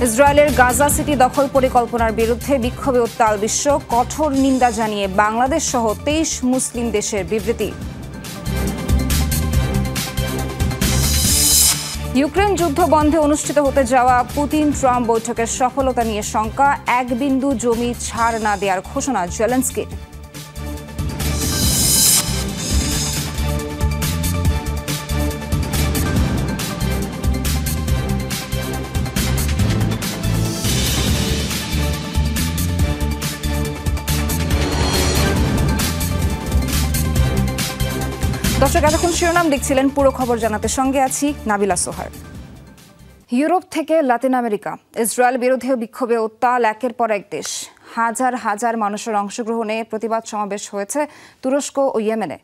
ইসরায়েলের গাজা সিটি দখল পরিকল্পনার বিরুদ্ধে বিক্ষোভে উত্তাল বিশ্ব, কঠোর নিন্দা জানিয়ে বাংলাদেশ সহ 23 মুসলিম দেশের বিবৃতি। ইউক্রেন যুদ্ধ বন্ধে অনুষ্ঠিত হতে যাওয়া পুতিন ট্রাম্প বৈঠকের সফলতা নিয়ে শঙ্কা, 1 বিন্দু জমি ছাড় না দেওয়ার ঘোষণা জেলেনস্কির। দর্শক, এতক্ষণ শিরোনাম দেখছিলেন, পুরো খবর জানাতে সঙ্গে আছি নাবিলা সোহার। ইউরোপ থেকে লাতিন আমেরিকা, ইসরায়েল বিরোধী বিক্ষোভে উত্তাল একের পর এক দেশ। হাজার হাজার মানুষের অংশগ্রহণে প্রতিবাদ সমাবেশ হয়েছে তুরস্ক ও ইয়েমেনে।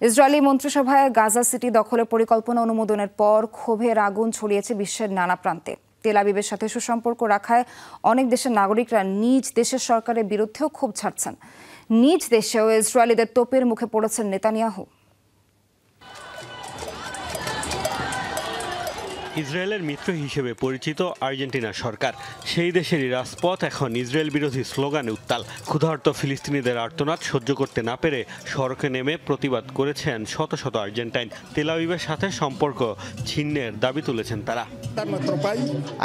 ইসরায়েলি মন্ত্রিসভায় গাজা সিটি দখলের পরিকল্পনা অনুমোদনের পর ক্ষোভের আগুন ছড়িয়েছে বিশ্বের নানা প্রান্তে। তেল আবিবের সাথে সুসম্পর্ক রাখায় অনেক দেশের নাগরিকরা নিজ দেশের সরকারের বিরুদ্ধেও ক্ষোভ ছাড়ছেন। নিজ দেশেও ইসরায়েলিদের তোপের মুখে পড়েছেন নেতানিয়াহু। ইসরায়েলের মিত্র হিসেবে পরিচিত আর্জেন্টিনার সরকার, সেই দেশেরই রাজপথ এখন ইসরায়েল বিরোধী স্লোগানে উত্তাল। ক্ষুধার্ত ফিলিস্তিনিদের আর্তনাদ সহ্য করতে না পেরে সড়কে নেমে প্রতিবাদ করেছেন শত শত আর্জেন্টাইন। তেল আবিবের সাথে সম্পর্ক ছিন্নের দাবি তুলেছেন তারা।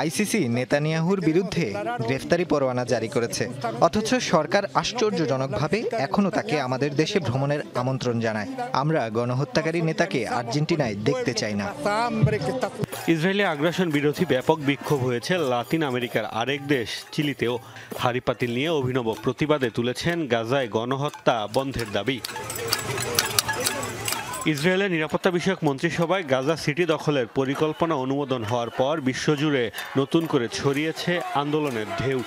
আইসিসি নেতানিয়াহুর বিরুদ্ধে গ্রেফতারি পরোয়ানা জারি করেছে, অথচ সরকার আশ্চর্যজনকভাবে এখনও তাকে আমাদের দেশে ভ্রমণের আমন্ত্রণ জানায়। আমরা গণহত্যাকারী নেতাকে আর্জেন্টিনায় দেখতে চাই না। ইসরায়েলি আগ্রাসন বিরোধী ব্যাপক বিক্ষোভ হয়েছে লাতিন আমেরিকার আরেক দেশ চিলিতেও। হাড়িপাতিল নিয়ে অভিনব প্রতিবাদে তুলেছেন গাজায় গণহত্যা বন্ধের দাবি। ইসরায়েলের নিরাপত্তা বিষয়ক মন্ত্রিসভায় গাজা সিটি দখলের পরিকল্পনা অনুমোদন হওয়ার পর বিশ্বজুড়ে নতুন করে ছড়িয়েছে আন্দোলনের ঢেউ।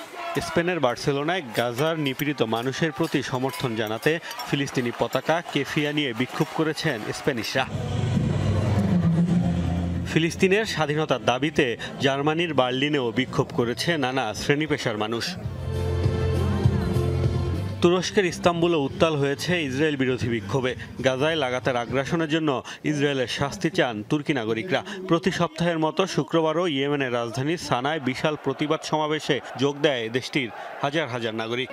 স্পেনের বার্সেলোনায় গাজার নিপীড়িত মানুষের প্রতি সমর্থন জানাতে ফিলিস্তিনি পতাকা কেফিয়া নিয়ে বিক্ষোভ করেছেন স্প্যানিশরা। ফিলিস্তিনের স্বাধীনতার দাবিতে জার্মানির বার্লিনেও বিক্ষোভ করেছে নানা শ্রেণী পেশার মানুষ। তুরস্কের ইস্তাম্বুলে উত্তাল হয়েছে ইসরায়েল বিরোধী বিক্ষোভে। গাজায় লাগাতার আগ্রাসনের জন্য ইসরায়েলের শাস্তি চান তুর্কি নাগরিকরা। প্রতি সপ্তাহের মতো শুক্রবারও ইয়েমেনের রাজধানী সানায় বিশাল প্রতিবাদ সমাবেশে যোগ দেয় দেশটির হাজার হাজার নাগরিক।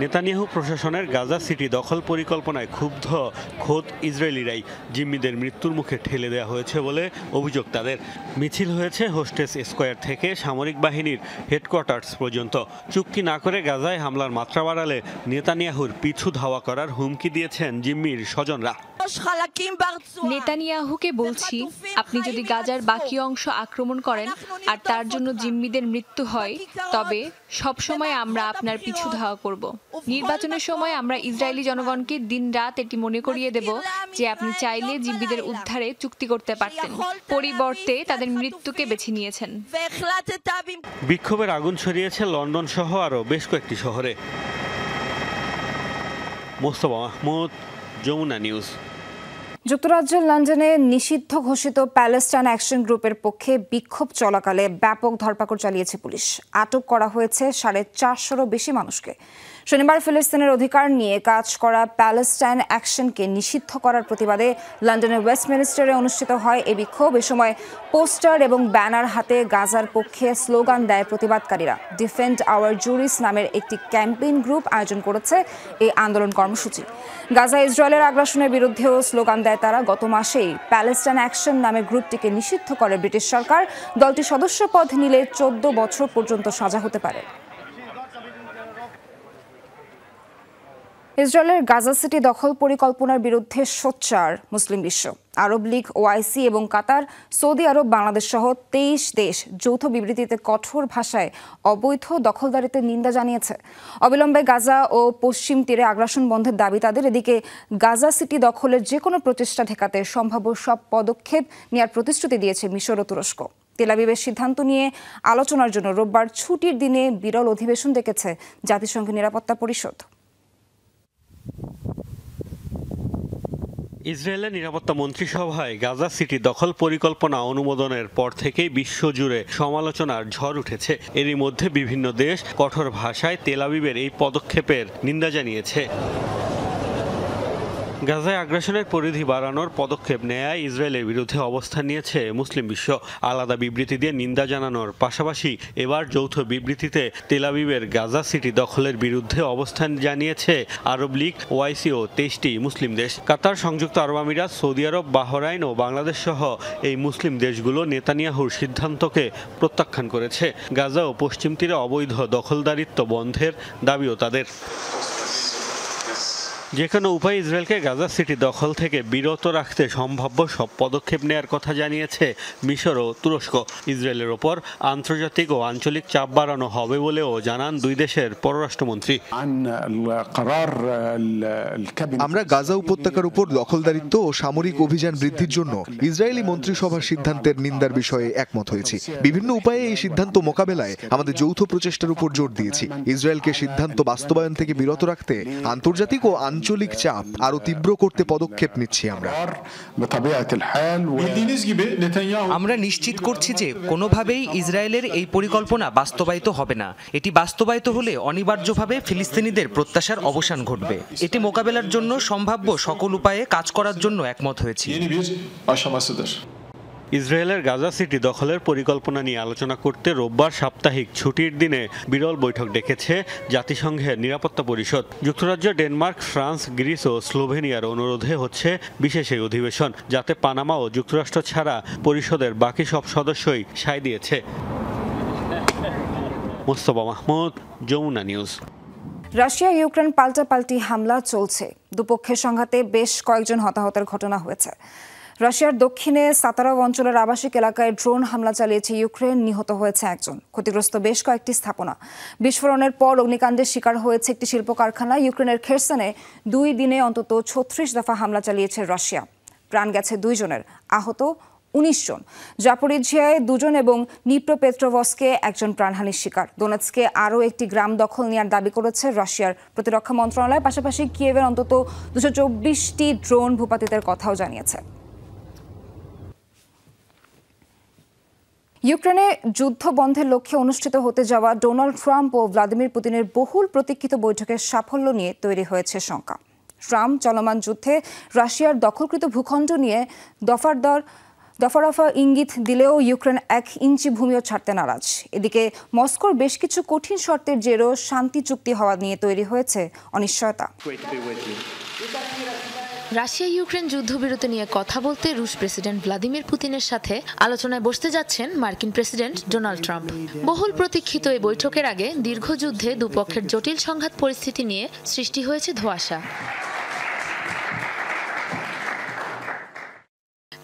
নেতানিয়াহু প্রশাসনের গাজা সিটি দখল পরিকল্পনায় ক্ষুব্ধ খোদ ইসরায়েলিরাই। জিম্মিদের মৃত্যুর মুখে ঠেলে দেওয়া হয়েছে বলে অভিযোগ তাদের। মিছিল হয়েছে হোস্টেস স্কোয়ার থেকে সামরিক বাহিনীর হেডকোয়ার্টার্স পর্যন্ত। চুক্তি না করে গাজায় হামলার মাত্রা বাড়ালে নেতানিয়াহুর পিছু ধাওয়া করার হুমকি দিয়েছেন জিম্মির স্বজনরা। নেতানিয়াহুকে বলছি, আপনি যদি গাজার বাকি অংশ আক্রমণ করেন আর তার জন্য জিম্মিদের মৃত্যু হয়, তবে সবসময় আমরা আপনার পিছু ধাওয়া করব। নির্বাচনের সময় আমরা ইসরায়েলি জনগণকে দিনরাত এটি মনে করিয়ে দেব যে আপনি চাইলে জিম্মিদের উদ্ধারে চুক্তি করতে পারতেন, পরিবর্তে তাদের মৃত্যুকে বেছে নিয়েছেন। বিক্ষোভের আগুন ছড়িয়েছে লন্ডন সহ আরও বেশ কয়েকটি শহরে। মোস্তফা মাহমুদ, যমুনা নিউজ। যুক্তরাজ্যের লন্ডনে নিষিদ্ধ ঘোষিত প্যালেস্টাইন অ্যাকশন গ্রুপের পক্ষে বিক্ষোভ চলাকালে ব্যাপক ধরপাকড় চালিয়েছে পুলিশ। আটক করা হয়েছে 450-রও বেশি মানুষকে। শনিবার ফিলিস্তিনের অধিকার নিয়ে কাজ করা প্যালেস্টাইন অ্যাকশনকে নিষিদ্ধ করার প্রতিবাদে লন্ডনের ওয়েস্টমিনিস্টারে অনুষ্ঠিত হয় এই বিক্ষোভ। এ সময় পোস্টার এবং ব্যানার হাতে গাজার পক্ষে স্লোগান দেয় প্রতিবাদকারীরা। ডিফেন্ড আওয়ার জুরিস নামের একটি ক্যাম্পেইন গ্রুপ আয়োজন করেছে এই আন্দোলন কর্মসূচি। গাজা ইসরায়েলের আগ্রাসনের বিরুদ্ধেও স্লোগান দেয় তারা। গত মাসেই প্যালেস্টাইন অ্যাকশন নামে গ্রুপটিকে নিষিদ্ধ করে ব্রিটিশ সরকার। দলটির সদস্যপদ নিলে 14 বছর পর্যন্ত সাজা হতে পারে। ইসরায়েলের গাজা সিটি দখল পরিকল্পনার বিরুদ্ধে সোচ্চার মুসলিম বিশ্ব। আরব লীগ, ওআইসি এবং কাতার, সৌদি আরব, বাংলাদেশ সহ 23 দেশ যৌথ বিবৃতিতে কঠোর ভাষায় অবৈধ দখলদারিতে নিন্দা জানিয়েছে। অবিলম্বে গাজা ও পশ্চিম তীরে আগ্রাসন বন্ধের দাবি তাদের। এদিকে গাজা সিটি দখলের যে কোনো প্রচেষ্টা ঠেকাতে সম্ভাব্য সব পদক্ষেপ নেওয়ার প্রতিশ্রুতি দিয়েছে মিশর ও তুরস্ক। তেল আবিবের সিদ্ধান্ত নিয়ে আলোচনার জন্য রোববার ছুটির দিনে বিরল অধিবেশন ডেকেছে জাতিসংঘের নিরাপত্তা পরিষদ। ইসরায়েলের নিরাপত্তা মন্ত্রিসভায় গাজা সিটি দখল পরিকল্পনা অনুমোদনের পর থেকেই বিশ্বজুড়ে সমালোচনার ঝড় উঠেছে। এরই মধ্যে বিভিন্ন দেশ কঠোর ভাষায় তেল আবিবের এই পদক্ষেপের নিন্দা জানিয়েছে। গাজায় আগ্রাসনের পরিধি বাড়ানোর পদক্ষেপ নেয় ইসরায়েলের বিরুদ্ধে অবস্থান নিয়েছে মুসলিম বিশ্ব। আলাদা বিবৃতি দিয়ে নিন্দা জানানোর পাশাপাশি এবার যৌথ বিবৃতিতে তেল আবিবের গাজা সিটি দখলের বিরুদ্ধে অবস্থান জানিয়েছে আরব লীগ, ওআইসি ও 23টি মুসলিম দেশ। কাতার, সংযুক্ত আরব আমিরাত, সৌদি আরব, বাহরাইন ও বাংলাদেশ সহ এই মুসলিম দেশগুলো নেতানিয়াহুর সিদ্ধান্তকে প্রত্যাখ্যান করেছে। গাজা ও পশ্চিম তীরে অবৈধ দখলদারিত্ব বন্ধের দাবিও তাদের। যে কোনো উপায়ে ইসরায়েলকে গাজা সিটি দখল থেকে বিরত রাখতে সম্ভাব্য সব পদক্ষেপ নেয়ার কথা জানিয়েছে মিশর ও তুরস্ক। ইসরায়েলের ওপর আন্তর্জাতিক ও আঞ্চলিক চাপ বাড়ানো হবে বলেও জানান দুই দেশের পররাষ্ট্রমন্ত্রী। আমরা গাজা উপত্যকার উপর দখলদারিত্ব ও সামরিক অভিযান বৃদ্ধির জন্য ইসরায়েলি মন্ত্রিসভার সিদ্ধান্তের নিন্দার বিষয়ে একমত হয়েছি। বিভিন্ন উপায়ে এই সিদ্ধান্ত মোকাবেলায় আমাদের যৌথ প্রচেষ্টার উপর জোর দিয়েছি। ইসরায়েলকে সিদ্ধান্ত বাস্তবায়ন থেকে বিরত রাখতে আন্তর্জাতিক ও আঞ্চলিক চাপ আরো তীব্র করতে পদক্ষেপ নিচ্ছি। আমরা নিশ্চিত করছি যে কোনোভাবেই ইসরায়েলের এই পরিকল্পনা বাস্তবায়িত হবে না। এটি বাস্তবায়িত হলে অনিবার্যভাবে ফিলিস্তিনিদের প্রত্যাশার অবসান ঘটবে। এটি মোকাবেলার জন্য সম্ভাব্য সকল উপায়ে কাজ করার জন্য একমত হয়েছি। ইসরায়েলের গাজা সিটি দখলের পরিকল্পনা নিয়ে আলোচনা করতে রোববার সাপ্তাহিক ছুটির দিনে বিরল বৈঠক ডেকেছে জাতিসংঘের নিরাপত্তা পরিষদ। যুক্তরাজ্য, ডেনমার্ক, ফ্রান্স, গ্রিস ও স্লোভেনিয়ার অনুরোধে হচ্ছে বিশেষ এই অধিবেশন, যাতে পানামা ও যুক্তরাষ্ট্র ছাড়া পরিষদের বাকি সব সদস্যই সায় দিয়েছে। Mostafa Mahmud, Jamuna News. Russia Ukraine পাল্টাপাল্টি হামলা চলছে। দুপক্ষের সংঘাতে বেশ কয়েকজন হতাহতের ঘটনা হয়েছে। রাশিয়ার দক্ষিণে সাতারভ অঞ্চলের আবাসিক এলাকায় ড্রোন হামলা চালিয়েছে ইউক্রেন, নিহত হয়েছে একজন। ক্ষতিগ্রস্ত বেশ কয়েকটি স্থাপনা। বিস্ফোরণের পর অগ্নিকাণ্ডের শিকার হয়েছে একটি শিল্প কারখানা। ইউক্রেনের খেরসনে 2 দিনে অন্তত 36 দফা হামলা চালিয়েছে রাশিয়া। প্রাণ গেছে 2 জনের, আহত 19 জন। জাপোরিজিয়ায় 2 জন এবং নিপ্রোপেট্রোভস্কে 1 জন প্রাণহানির শিকার। দোনেৎস্কে আরও একটি গ্রাম দখল নেওয়ার দাবি করেছে রাশিয়ার প্রতিরক্ষা মন্ত্রণালয়। পাশাপাশি কিয়েভের অন্তত 224টি ড্রোন ভূপাতিতের কথাও জানিয়েছে। ইউক্রেনে যুদ্ধ বন্ধের লক্ষ্যে অনুষ্ঠিত হতে যাওয়া ডোনাল্ড ট্রাম্প ও ভ্লাদিমির পুতিনের বহুল প্রতীক্ষিত বৈঠকের সাফল্য নিয়ে তৈরি হয়েছে শঙ্কা। ট্রাম্প চলমান যুদ্ধে রাশিয়ার দখলকৃত ভূখণ্ড নিয়ে দফা ইঙ্গিত দিলেও ইউক্রেন 1 ইঞ্চি ভূমিও ছাড়তে নারাজ। এদিকে মস্কোর বেশ কিছু কঠিন শর্তের জেরও শান্তি চুক্তি হওয়া নিয়ে তৈরি হয়েছে অনিশ্চয়তা। রাশিয়া ইউক্রেন যুদ্ধবিরতি নিয়ে কথা বলতে রুশ প্রেসিডেন্ট ভ্লাদিমির পুতিনের সাথে আলোচনায় বসতে যাচ্ছেন মার্কিন প্রেসিডেন্ট ডোনাল্ড ট্রাম্প। বহুল প্রতীক্ষিত এই বৈঠকের আগে দীর্ঘ যুদ্ধে দুপক্ষের জটিল সংঘাত পরিস্থিতি নিয়ে সৃষ্টি হয়েছে ধোঁয়াশা।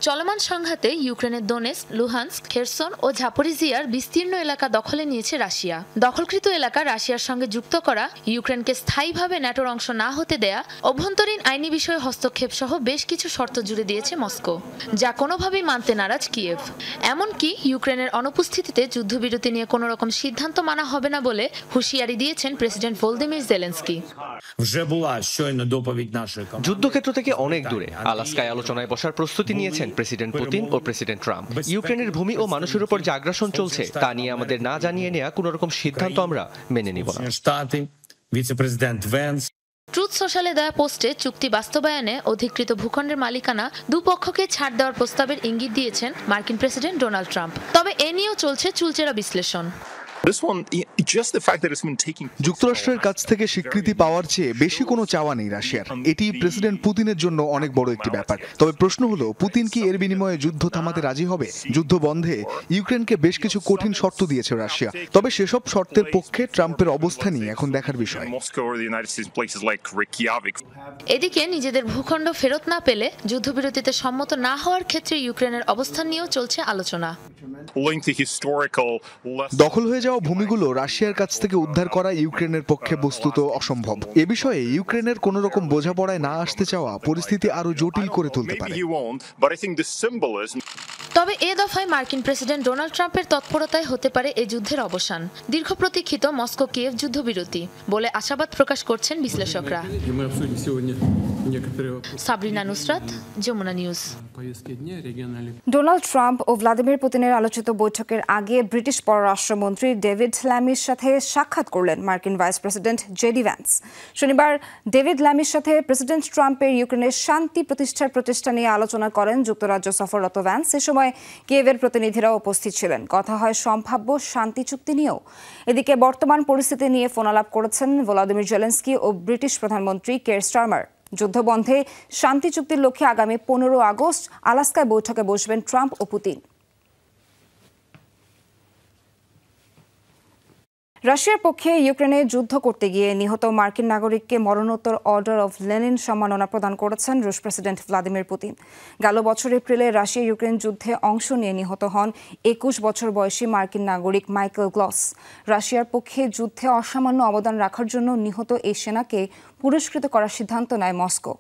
চলমান সংঘাতে ইউক্রেনের দোনেৎস্ক, লুহান্স্ক, খেরসন ও জাপোরিজিয়ার বিস্তীর্ণ এলাকা দখলে নিয়েছে রাশিয়া। দখলকৃত এলাকা রাশিয়ার সঙ্গে যুক্ত করা, ইউক্রেনকে স্থায়ীভাবে ন্যাটোর অংশ না হতে দেয়া, অভ্যন্তরীণ আইনি বিষয়ে হস্তক্ষেপ সহ বেশ কিছু শর্ত জুড়ে দিয়েছে মস্কো, যা কোনোভাবেই মানতে নারাজ কিয়েভ। এমনকি ইউক্রেনের অনুপস্থিতিতে যুদ্ধবিরতি নিয়ে কোনো রকম সিদ্ধান্ত মানা হবে না বলে হুঁশিয়ারি দিয়েছেন প্রেসিডেন্ট ভলোদিমির জেলেনস্কি। যুদ্ধক্ষেত্র থেকে অনেক দূরে আলাস্কায় আলোচনায় বসার প্রস্তুতি নিয়েছেন প্রেসিডেন্ট পুতিন ও প্রেসিডেন্ট ট্রাম্প। ইউক্রেনের ভূমি ও মানুষের উপর যে আগ্রাসন চলছে তা নিয়ে আমাদের না জানিয়ে নেওয়া কোনো রকম সিদ্ধান্ত আমরা মেনে নিব না। ট্রুথ সোশ্যালে দেওয়া পোস্টে চুক্তি বাস্তবায়নে অধিকৃত ভূখণ্ডের মালিকানা দুপক্ষকে ছাড় দেওয়ার প্রস্তাবের ইঙ্গিত দিয়েছেন মার্কিন প্রেসিডেন্ট ডোনাল্ড ট্রাম্প। তবে এ নিয়েও চলছে চুলচেরা বিশ্লেষণ। যুক্তরাষ্ট্রের কাছ থেকে স্বীকৃতি পাওয়ার চেয়ে বেশি কোনো চাওয়া নেই রাশিয়ার। এটি প্রেসিডেন্ট পুতিনের জন্য অনেক বড় একটি ব্যাপার। তবে প্রশ্ন হলো, পুতিন কি এর বিনিময়ে যুদ্ধ থামাতে রাজি হবে? যুদ্ধ বন্ধে ইউক্রেনকে বেশ কিছু কঠিন শর্ত দিয়েছে রাশিয়া। তবে সেসব শর্তের পক্ষে ট্রাম্পের অবস্থানই এখন দেখার বিষয়। এদিকে নিজেদের ভূখণ্ড ফেরত না পেলে যুদ্ধবিরতিতে সম্মত না হওয়ার ক্ষেত্রে ইউক্রেনের অবস্থান নিয়েও চলছে আলোচনা। দখল হয়ে যাওয়া ভূমিগুলো রাশিয়ার কাছ থেকে উদ্ধার করা ইউক্রেনের পক্ষে বস্তুত অসম্ভব। এ বিষয়ে ইউক্রেনের কোনো রকম বোঝাপড়ায় না আসতে চাওয়া পরিস্থিতি আরো জটিল করে তুলতে পারে। তবে এ দফায় মার্কিন প্রেসিডেন্ট ডোনাল্ড ট্রাম্পের তৎপরতায় হতে পারে এ যুদ্ধের অবসান। দীর্ঘ প্রতীক্ষিত মস্কো কিয়েভ যুদ্ধবিরতি বলে আশাবাদ প্রকাশ করছেন বিশ্লেষকরা। Sabrina Nusrat, Jamuna news. Donald Trump ও ভ্লাদিমির পুতিনের আলোচিত বৈঠকের আগে ব্রিটিশ পররাষ্ট্রমন্ত্রী ডেভিড ল্যামির সাথে সাক্ষাৎ করলেন মার্কিন ভাইস প্রেসিডেন্ট জেডি ভ্যান্স। শনিবার ডেভিড ল্যামির সাথে প্রেসিডেন্ট ট্রাম্পের ইউক্রেনের শান্তি প্রতিষ্ঠার প্রচেষ্টা নিয়ে আলোচনা করেন যুক্তরাজ্য সফররত ভ্যান্স। এ সময় কিয়েভের প্রতিনিধিরাও উপস্থিত ছিলেন। কথা হয় সম্ভাব্য শান্তি চুক্তি নিয়েও। এদিকে বর্তমান পরিস্থিতি নিয়ে ফোনালাপ করেছেন ভলোদিমির জেলেনস্কি ও ব্রিটিশ প্রধানমন্ত্রী কেয়ার স্টারমার। যুদ্ধবন্ধে শান্তি চুক্তির লক্ষ্যে আগামী 15 আগস্ট আলাস্কায় বৈঠকে বসবেন ট্রাম্প ও পুতিন। রাশিয়ার পক্ষে ইউক্রেনে যুদ্ধ করতে গিয়ে নিহত মার্কিন নাগরিককে মরণোত্তর অর্ডার অফ লেনিন সম্মাননা প্রদান করেছেন রুশ প্রেসিডেন্ট ভ্লাদিমির পুতিন। গেল বছর এপ্রিলে রাশিয়া ইউক্রেন যুদ্ধে অংশ নিয়ে নিহত হন 21 বছর বয়সী মার্কিন নাগরিক মাইকেল গ্লস। রাশিয়ার পক্ষে যুদ্ধে অসামান্য অবদান রাখার জন্য নিহত এই সেনাকে পুরস্কৃত করার সিদ্ধান্ত নেয় মস্কো।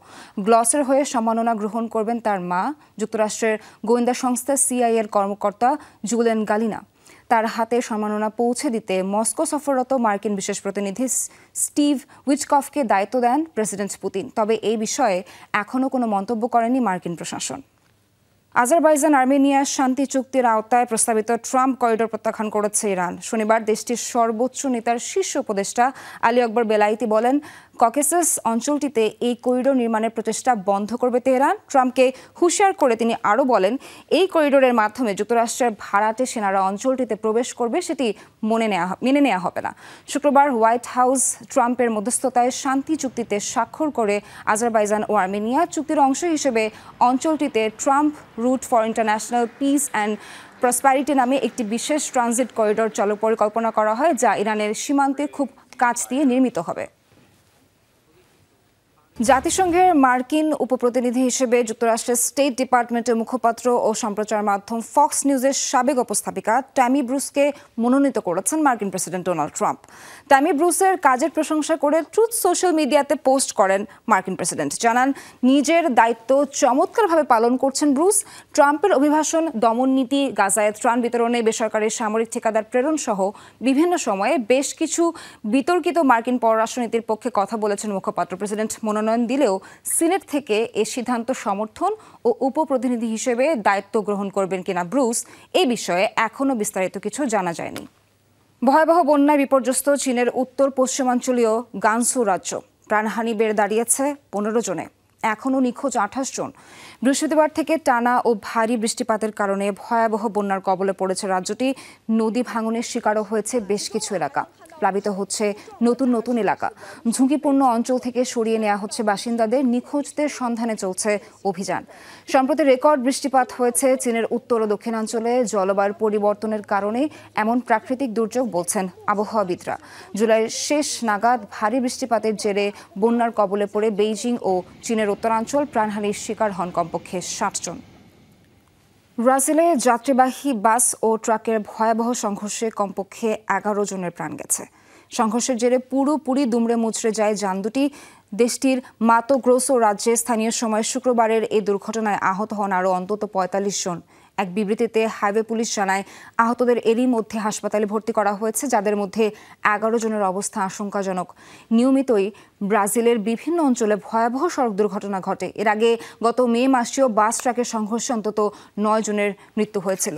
গ্লসের হয়ে সম্মাননা গ্রহণ করবেন তার মা, যুক্তরাষ্ট্রের গোয়েন্দা সংস্থা সিআইএর কর্মকর্তা জুলেন গালিনা। তার হাতে সম্মাননা পৌঁছে দিতে মস্কো সফররত মার্কিন বিশেষ প্রতিনিধি স্টিভ উইচকফকে দায়িত্ব দেন প্রেসিডেন্ট পুতিন। তবে এই বিষয়ে এখনও কোনো মন্তব্য করেনি মার্কিন প্রশাসন। আজারবাইজান আর্মেনিয়া শান্তি চুক্তির আওতায় প্রস্তাবিত ট্রাম্প করিডোর প্রত্যাখ্যান করেছে ইরান। শনিবার দেশটির সর্বোচ্চ নেতার শীর্ষ উপদেষ্টা আলী আকবর বেলাইতি বলেন, ককেসাস অঞ্চলটিতে এই করিডোর নির্মাণের প্রচেষ্টা বন্ধ করবে তেহরান। ট্রাম্পকে হুঁশিয়ার করে তিনি আরও বলেন, এই করিডোরের মাধ্যমে যুক্তরাষ্ট্রের ভাড়াটে সেনারা অঞ্চলটিতে প্রবেশ করবে, সেটি মেনে নেওয়া হবে না। শুক্রবার হোয়াইট হাউস ট্রাম্পের মধ্যস্থতায় শান্তি চুক্তিতে স্বাক্ষর করে আজারবাইজান ও আর্মেনিয়া। চুক্তির অংশ হিসেবে অঞ্চলটিতে Trump route for international peace and prosperity নামে একটি বিশেষ ট্রানজিট করিডোর চালু পরিকল্পনা করা হয়, যা ইরানের সীমান্তে খুব কাছ দিয়ে নির্মিত হবে। জাতিসংঘের মার্কিন উপপ্রতিনিধি হিসেবে যুক্তরাষ্ট্রের স্টেট ডিপার্টমেন্টের মুখপাত্র ও সম্প্রচার মাধ্যম ফক্স নিউজের সাবেক উপস্থাপিকা ট্যামি ব্রুসকে মনোনীত করেছেন মার্কিন প্রেসিডেন্ট ডোনাল্ড ট্রাম্প। ট্যামি ব্রুসের কাজের প্রশংসা করে ট্রুথ সোশ্যাল মিডিয়াতে পোস্ট করেন মার্কিন প্রেসিডেন্ট। জানান, নিজের দায়িত্ব চমৎকারভাবে পালন করছেন ব্রুস। ট্রাম্পের অভিবাসন দমন নীতি, গাজায় ত্রাণ বিতরণে বেসরকারি সামরিক ঠিকাদার প্রেরণ সহ বিভিন্ন সময়ে বেশ কিছু বিতর্কিত মার্কিন পররাষ্ট্রনীতির পক্ষে কথা বলেছেন মুখপাত্র। প্রেসিডেন্ট মনোনয়ন দিলেও সিনেট থেকে এ সিদ্ধান্ত সমর্থন ও উপপ্রতিনিধি হিসেবে দায়িত্ব গ্রহণ করবেন কিনা ব্রুস, এই বিষয়ে এখনও বিস্তারিত কিছু জানা যায়নি। ভয়াবহ বন্যায় বিপর্যস্ত চীনের উত্তর পশ্চিমাঞ্চলীয় গানসু রাজ্য। প্রাণহানি বেড়ে দাঁড়িয়েছে 15 জনে, এখনও নিখোঁজ 28 জন। বৃহস্পতিবার থেকে টানা ও ভারী বৃষ্টিপাতের কারণে ভয়াবহ বন্যার কবলে পড়েছে রাজ্যটি। নদী ভাঙনের শিকারও হয়েছে বেশ কিছু এলাকা। প্লাবিত হচ্ছে নতুন নতুন এলাকা। ঝুঁকিপূর্ণ অঞ্চল থেকে সরিয়ে নেওয়া হচ্ছে বাসিন্দাদের। নিখোঁজদের সন্ধানে চলছে অভিযান। সম্প্রতি রেকর্ড বৃষ্টিপাত হয়েছে চীনের উত্তর ও দক্ষিণাঞ্চলে। জলবায়ুর পরিবর্তনের কারণে এমন প্রাকৃতিক দুর্যোগ বলছেন আবহাওয়াবিদরা। জুলাইয়ের শেষ নাগাদ ভারী বৃষ্টিপাতের জেরে বন্যার কবলে পড়ে বেইজিং ও চীনের উত্তরাঞ্চল। প্রাণহানির শিকার হন কমপক্ষে 60 জন। ব্রাজিলে যাত্রীবাহী বাস ও ট্রাকের ভয়াবহ সংঘর্ষে কমপক্ষে 11 জনের প্রাণ গেছে। সংঘর্ষের জেরে পুরোপুরি দুমড়ে মুচড়ে যায় যান দুটি। দেশটির মাতো গ্রোসো রাজ্যে স্থানীয় সময় শুক্রবারের এই দুর্ঘটনায় আহত হন আরও অন্তত 45 জন। এক বিবৃতিতে হাইওয়ে পুলিশ জানায়, আহতদের এরই মধ্যে হাসপাতালে ভর্তি করা হয়েছে, যাদের মধ্যে 11 জনের অবস্থা আশঙ্কাজনক। নিয়মিতই ব্রাজিলের বিভিন্ন অঞ্চলে ভয়াবহ সড়ক দুর্ঘটনা ঘটে। এর আগে গত মে মাসেও বাস ট্রাকের সংঘর্ষে অন্তত 9 জনের মৃত্যু হয়েছিল।